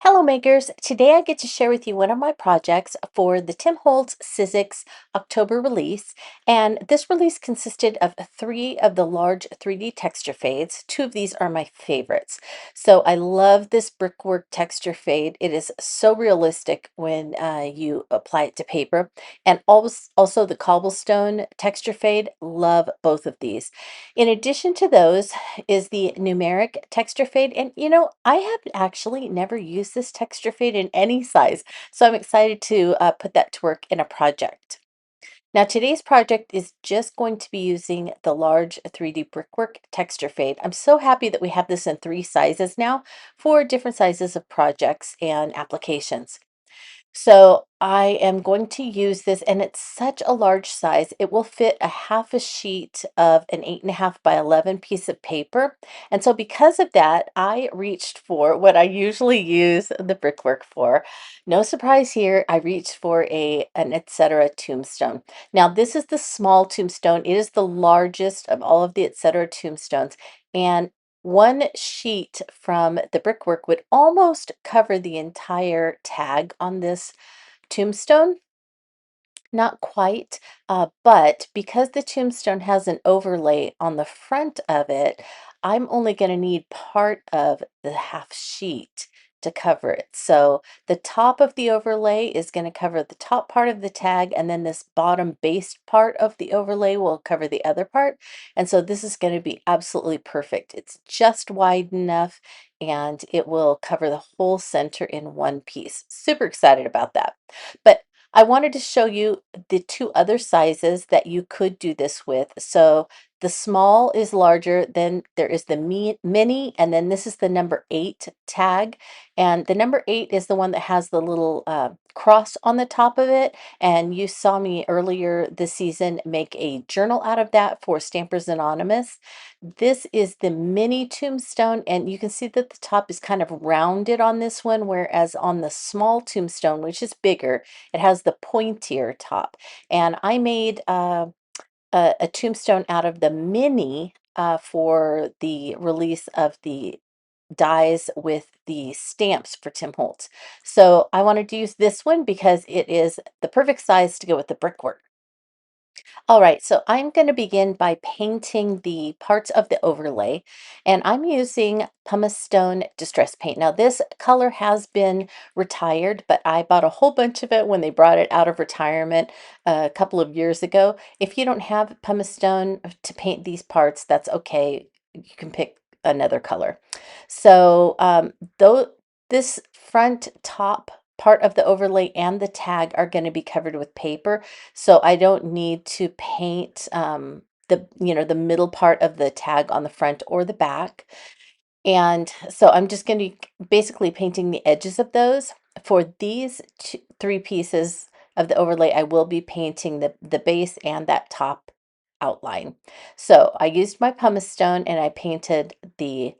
Hello makers! Today I get to share with you one of my projects for the Holtz Sizzix October release. And this release consisted of three of the large 3D texture fades. Two of these are my favorites. So I love this Brickwork texture fade. It is so realistic when you apply it to paper. And also the cobblestone texture fade. Love both of these. In addition to those is the numeric texture fade. And I have actually never used this texture fade in any size. So I'm excited to put that to work in a project. Now today's project is just going to be using the large 3D brickwork texture fade. I'm so happy that we have this in three sizes now for different sizes of projects and applications. So I am going to use this, and it's such a large size. It will fit a half a sheet of an 8.5 by 11 piece of paper. And so because of that, I reached for what I usually use the brickwork for. No surprise here, I reached for an etc. tombstone. Now this is the small tombstone. It is the largest of all of the etc. tombstones. And one sheet from the brickwork would almost cover the entire tag on this tombstone. Not quite, but because the tombstone has an overlay on the front of it, I'm only going to need part of the half sheet to cover it. So the top of the overlay is going to cover the top part of the tag, and then this bottom base part of the overlay will cover the other part. And so this is going to be absolutely perfect. It's just wide enough, and it will cover the whole center in one piece. Super excited about that. But I wanted to show you the two other sizes that you could do this with. So the small is larger, then there is the mini, and then this is the number 8 tag. And the number 8 is the one that has the little cross on the top of it. And you saw me earlier this season make a journal out of that for Stampers Anonymous. This is the mini tombstone, and you can see that the top is kind of rounded on this one, whereas on the small tombstone, which is bigger, it has the pointier top. And I made a tombstone out of the mini for the release of the dies with the stamps for Tim Holtz. So I wanted to use this one because it is the perfect size to go with the brickwork. All right, so I'm going to begin by painting the parts of the overlay, and I'm using pumice stone distress paint. Now, this color has been retired, but I bought a whole bunch of it when they brought it out of retirement a couple of years ago. If you don't have pumice stone to paint these parts, that's okay. You can pick another color. So, though this front top part of the overlay and the tag are going to be covered with paper, so I don't need to paint the middle part of the tag on the front or the back. And so I'm just going to be basically painting the edges of those. For these three pieces of the overlay, I will be painting the base and that top outline. So I used my pumice stone and I painted the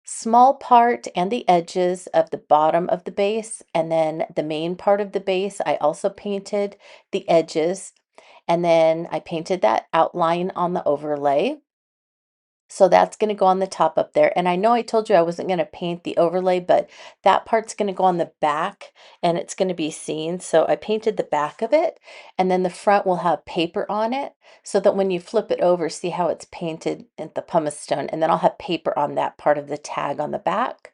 small part and the edges of the bottom of the base, and then the main part of the base I also painted the edges, and then I painted that outline on the overlay. So that's going to go on the top up there. And I know I told you I wasn't going to paint the overlay, but that part's going to go on the back and it's going to be seen. So I painted the back of it, and then the front will have paper on it so that when you flip it over, see how it's painted in the pumice stone. And then I'll have paper on that part of the tag on the back.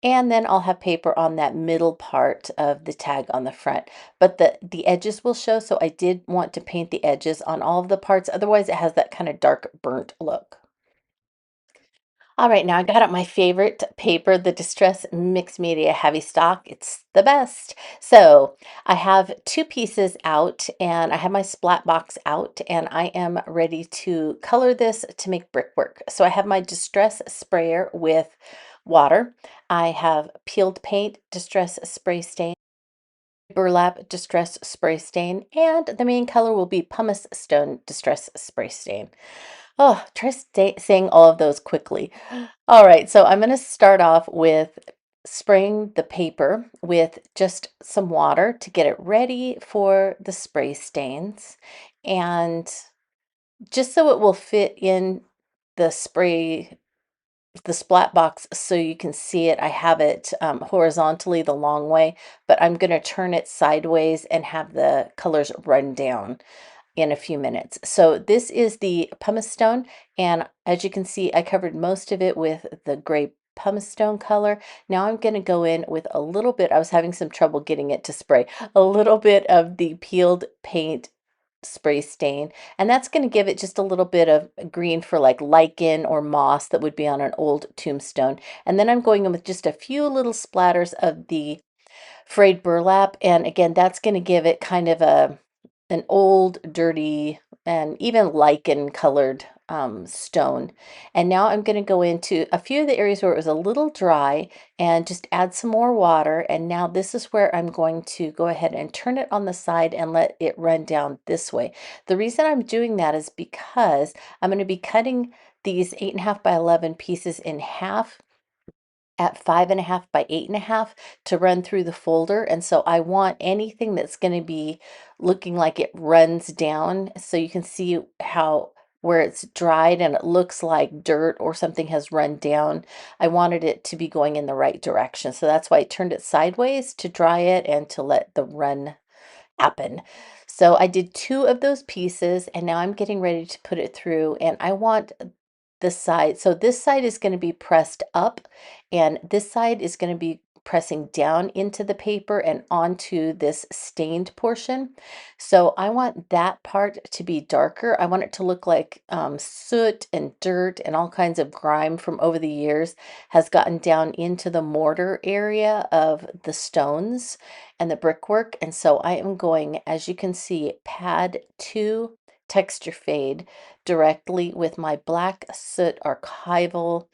And then I'll have paper on that middle part of the tag on the front. But the edges will show, so I did want to paint the edges on all of the parts. Otherwise, it has that kind of dark burnt look. All right, now I got out my favorite paper, the Distress Mixed Media Heavy Stock. It's the best. So I have two pieces out, and I have my splat box out, and I am ready to color this to make brickwork. So I have my Distress sprayer with water. I have peeled paint, Distress spray stain, burlap distress spray stain, and the main color will be pumice stone distress spray stain. Oh, try saying all of those quickly. All right, so I'm going to start off with spraying the paper with just some water to get it ready for the spray stains. And just so it will fit in the spray the splat box so you can see it. I have it horizontally the long way, but I'm going to turn it sideways and have the colors run down in a few minutes. So this is the pumice stone, and as you can see, I covered most of it with the gray pumice stone color. Now I'm going to go in with a little bit, I was having some trouble getting it to spray, a little bit of the peeled paint spray stain, and that's going to give it just a little bit of green for like lichen or moss that would be on an old tombstone. And then I'm going in with just a few little splatters of the frayed burlap, and again, that's going to give it kind of an old, dirty, and even lichen colored stone. And now I'm going to go into a few of the areas where it was a little dry and just add some more water. And now this is where I'm going to go ahead and turn it on the side and let it run down this way. The reason I'm doing that is because I'm going to be cutting these 8.5 by 11 pieces in half at 5.5 by 8.5 to run through the folder. And so I want anything that's going to be looking like it runs down. So you can see how where it's dried and it looks like dirt or something has run down. I wanted it to be going in the right direction. So that's why I turned it sideways to dry it and to let the run happen. So I did two of those pieces, and now I'm getting ready to put it through, and I want this side. So this side is going to be pressed up, and this side is going to be pressing down into the paper and onto this stained portion. So I want that part to be darker. I want it to look like soot and dirt and all kinds of grime from over the years has gotten down into the mortar area of the stones and the brickwork. And so I am going, as you can see, pad 2 texture fade directly with my black soot archival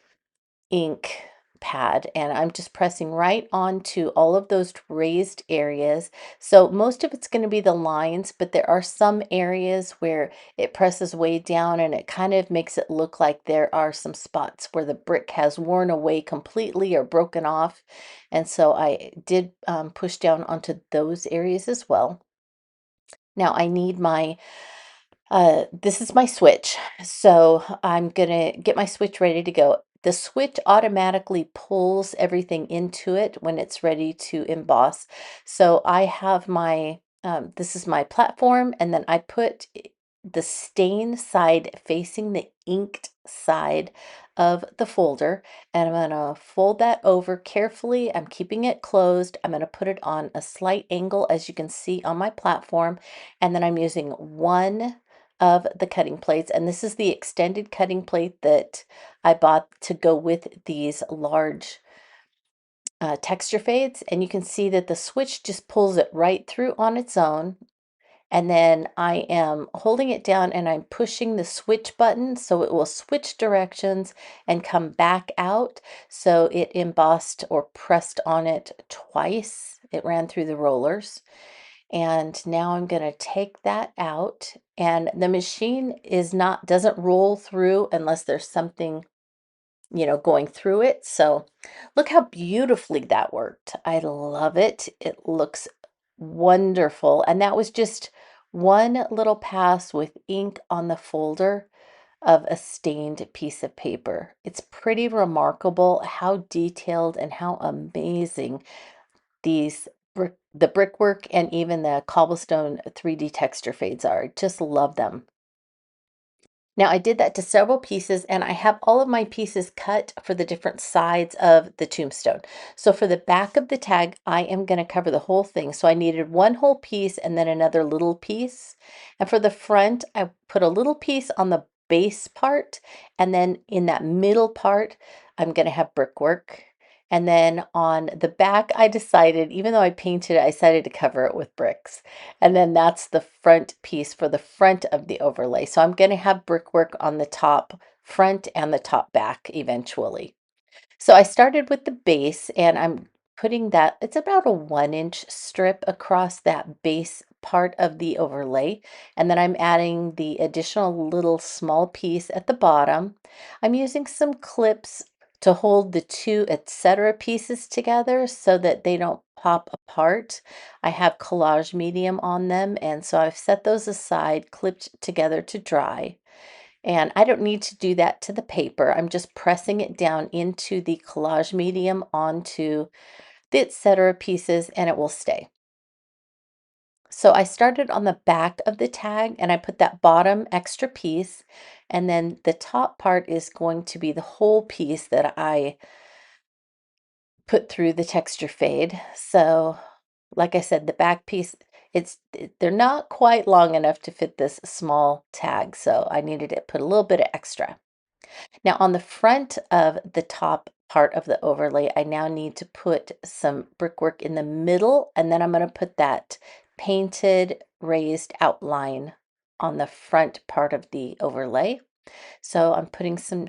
ink pad, and I'm just pressing right onto all of those raised areas. So most of it's going to be the lines, but there are some areas where it presses way down and it kind of makes it look like there are some spots where the brick has worn away completely or broken off. And so I did push down onto those areas as well. Now I need my this is my switch. So I'm gonna get my switch ready to go. The switch automatically pulls everything into it when it's ready to emboss. So I have my, this is my platform, and then I put the stain side facing the inked side of the folder, and I'm gonna fold that over carefully. I'm keeping it closed. I'm gonna put it on a slight angle, as you can see on my platform, and then I'm using one of the cutting plates, and this is the extended cutting plate that I bought to go with these large texture fades, and you can see that the switch just pulls it right through on its own. And then I am holding it down and I'm pushing the switch button so it will switch directions and come back out. So it embossed or pressed on it twice. It ran through the rollers. And now I'm going to take that out, and the machine is not doesn't roll through unless there's something, going through it. So look how beautifully that worked. I love it. It looks wonderful. And that was just one little pass with ink on the folder of a stained piece of paper. It's pretty remarkable how detailed and how amazing these the brickwork and even the cobblestone 3D texture fades are. Just love them. Now I did that to several pieces, and I have all of my pieces cut for the different sides of the tombstone. So for the back of the tag, I am going to cover the whole thing. So I needed one whole piece and then another little piece. And for the front, I put a little piece on the base part, and then in that middle part, I'm going to have brickwork. And then on the back, I decided, even though I painted it, I decided to cover it with bricks. And then that's the front piece for the front of the overlay. So I'm going to have brickwork on the top front and the top back eventually. So I started with the base, and I'm putting that, it's about a 1-inch strip across that base part of the overlay. And then I'm adding the additional little small piece at the bottom. I'm using some clips to hold the two etc. pieces together so that they don't pop apart. I have collage medium on them, and so I've set those aside, clipped together to dry. And I don't need to do that to the paper. I'm just pressing it down into the collage medium onto the etc. pieces and it will stay. So I started on the back of the tag and I put that bottom extra piece, and then the top part is going to be the whole piece that I put through the texture fade. So like I said, the back piece, they're not quite long enough to fit this small tag, so I needed to put a little bit of extra. Now on the front of the top part of the overlay, I now need to put some brickwork in the middle, and then I'm going to put that painted raised outline on the front part of the overlay. So I'm putting some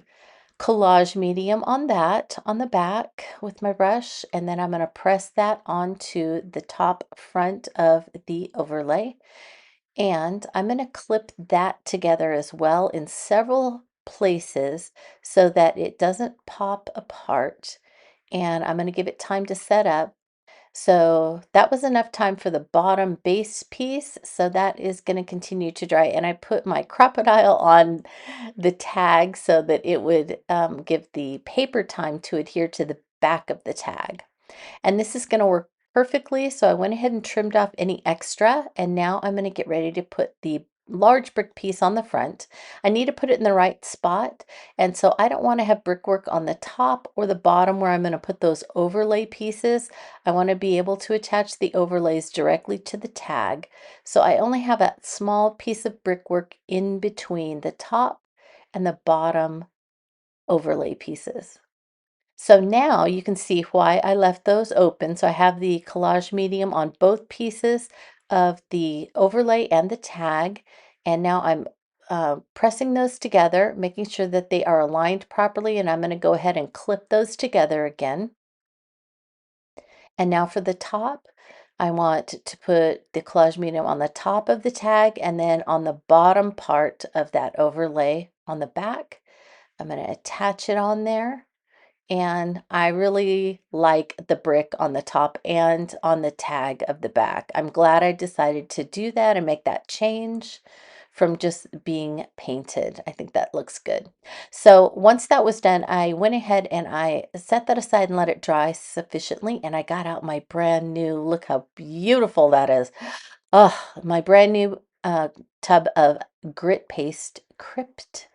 collage medium on that on the back with my brush, and then I'm going to press that onto the top front of the overlay. And I'm going to clip that together as well in several places so that it doesn't pop apart. And I'm going to give it time to set up. So that was enough time for the bottom base piece. So that is going to continue to dry. And I put my crocodile on the tag so that it would give the paper time to adhere to the back of the tag. And this is going to work perfectly. So I went ahead and trimmed off any extra. And now I'm going to get ready to put the large brick piece on the front. I need to put it in the right spot. And so I don't want to have brickwork on the top or the bottom where I'm going to put those overlay pieces. I want to be able to attach the overlays directly to the tag. So I only have a small piece of brickwork in between the top and the bottom overlay pieces. So now you can see why I left those open. So I have the collage medium on both pieces of the overlay and the tag. And now I'm pressing those together, making sure that they are aligned properly. And I'm going to go ahead and clip those together again. And now for the top, I want to put the collage medium on the top of the tag and then on the bottom part of that overlay on the back. I'm going to attach it on there. And I really like the brick on the top and on the tag of the back. I'm glad I decided to do that and make that change from just being painted. I think that looks good. So once that was done, I went ahead and I set that aside and let it dry sufficiently. And I got out my brand new, look how beautiful that is. Oh, my brand new tub of grit paste Crypt.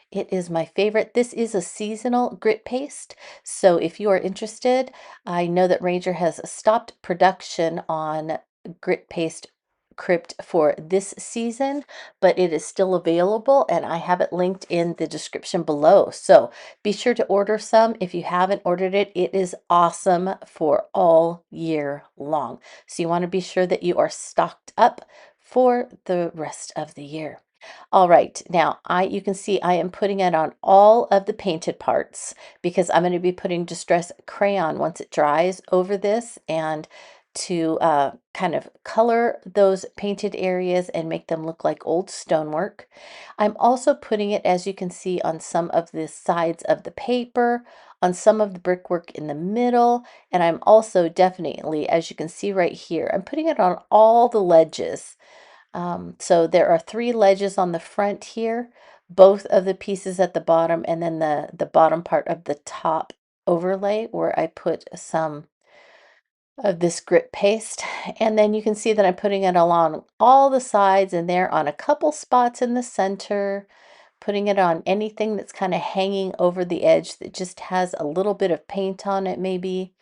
It is my favorite. This is a seasonal grit paste. So if you are interested, I know that Ranger has stopped production on grit paste Crypt for this season, but it is still available and I have it linked in the description below. So be sure to order some. If you haven't ordered it, it is awesome for all year long. So you want to be sure that you are stocked up for the rest of the year. All right, now you can see I am putting it on all of the painted parts because I'm going to be putting Distress crayon once it dries over this, and to kind of color those painted areas and make them look like old stonework. I'm also putting it, as you can see, on some of the sides of the paper, on some of the brickwork in the middle, and I'm also definitely, as you can see right here, I'm putting it on all the ledges. So there are 3 ledges on the front here, both of the pieces at the bottom, and then the bottom part of the top overlay where I put some of this grit paste. And then you can see that I'm putting it along all the sides and there on a couple spots in the center, putting it on anything that's kind of hanging over the edge that just has a little bit of paint on it maybe.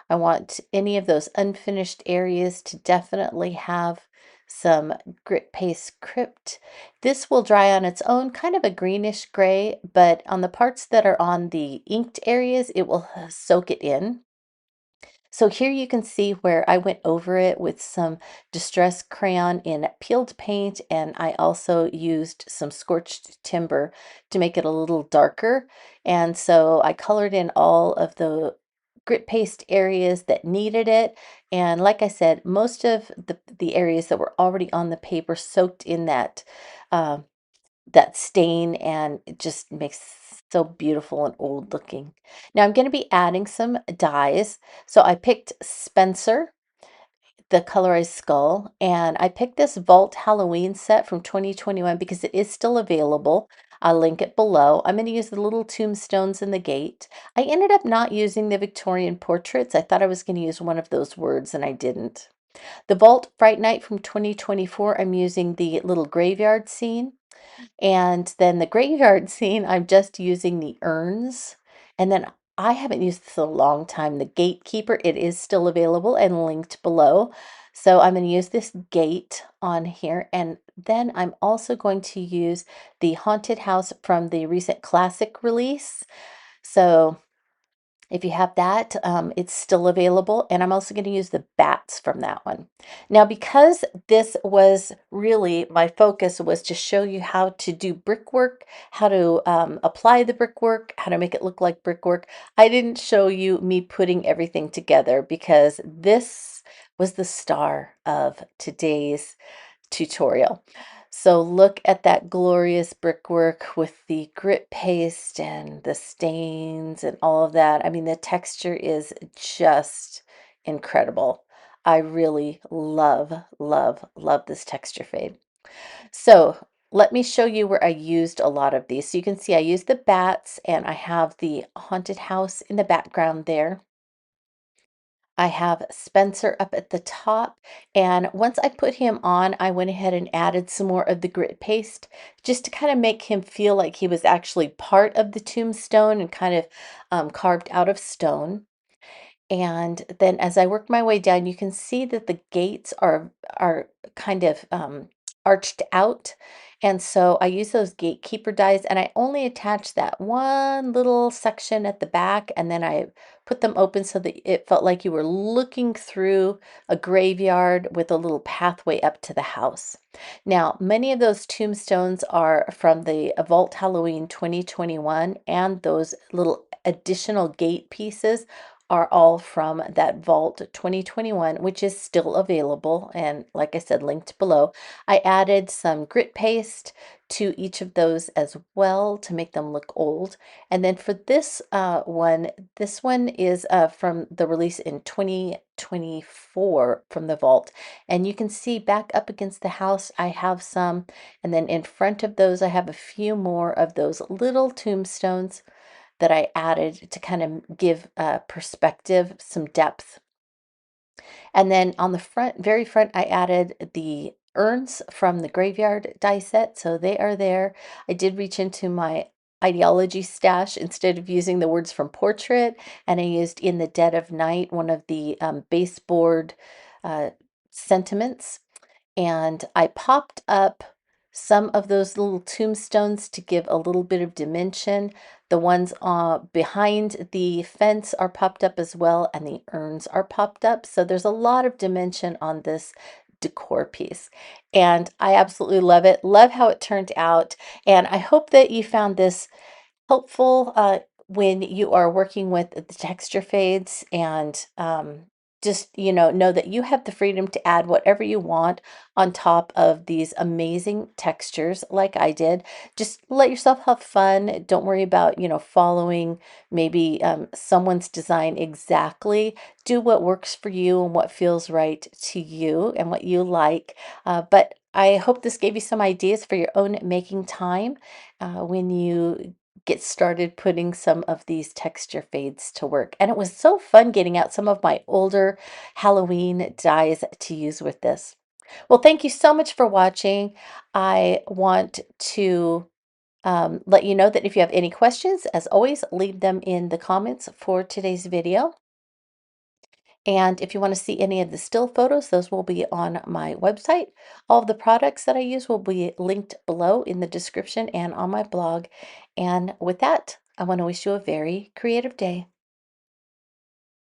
I want any of those unfinished areas to definitely have some grit paste Crypt. This will dry on its own, kind of a greenish gray, but on the parts that are on the inked areas, it will soak it in. So here you can see where I went over it with some Distress crayon in peeled paint, and I also used some scorched timber to make it a little darker. And so I colored in all of the grit paste areas that needed it. And like I said, most of the areas that were already on the paper soaked in uh, that stain, and it just makes so beautiful and old looking. Now I'm going to be adding some dyes. So I picked Spencer, the Colorize skull, and I picked this Vault Halloween set from 2021 because it is still available. I'll link it below. I'm going to use the little tombstones in the gate. I ended up not using the Victorian portraits. I thought I was going to use one of those words and I didn't. The Vault Fright Night from 2024, I'm using the little graveyard scene. And then the graveyard scene, I'm just using the urns. And then I haven't used this in a long time. The gatekeeper, it is still available and linked below. So I'm going to use this gate on here. And then I'm also going to use the haunted house from the recent classic release. So if you have that, it's still available. And I'm also going to use the bats from that one. Now, because this was really my focus was to show you how to do brickwork, how to apply the brickwork, how to make it look like brickwork, I didn't show you me putting everything together because this was the star of today's tutorial. So look at that glorious brickwork with the grit paste and the stains and all of that. I mean, the texture is just incredible. I really love, love, love this texture fade. So let me show you where I used a lot of these. So you can see I used the bats and I have the haunted house in the background there. I have Spencer up at the top, and once I put him on, I went ahead and added some more of the grit paste just to kind of make him feel like he was actually part of the tombstone and kind of carved out of stone. And then as I work my way down, you can see that the gates are kind of arched out. And so I use those gatekeeper dies and I only attach that one little section at the back and then I put them open so that it felt like you were looking through a graveyard with a little pathway up to the house. Now, many of those tombstones are from the Vault Halloween 2021 and those little additional gate pieces are all from that Vault 2021, which is still available. And like I said, linked below. I added some grit paste to each of those as well to make them look old. And then for this one is from the release in 2024 from the Vault. And you can see back up against the house, I have some. And then in front of those, I have a few more of those little tombstones that I added to kind of give perspective, some depth. And then on the front, very front, I added the urns from the graveyard die set. So they are there. I did reach into my ideology stash instead of using the words from portrait. And I used in the dead of night, one of the baseboard sentiments. And I popped up some of those little tombstones to give a little bit of dimension. The ones behind the fence are popped up as well, and the urns are popped up. So there's a lot of dimension on this decor piece. And I absolutely love it. Love how it turned out. And I hope that you found this helpful when you are working with the texture fades and just know that you have the freedom to add whatever you want on top of these amazing textures like I did. Just let yourself have fun. Don't worry about following maybe someone's design exactly. Do what works for you and what feels right to you and what you like. But I hope this gave you some ideas for your own making time when you get started putting some of these texture fades to work. And it was so fun getting out some of my older Halloween dies to use with this. Well, thank you so much for watching. I want to let you know that if you have any questions, as always, leave them in the comments for today's video. And if you want to see any of the still photos, those will be on my website. All of the products that I use will be linked below in the description and on my blog. And with that, I want to wish you a very creative day.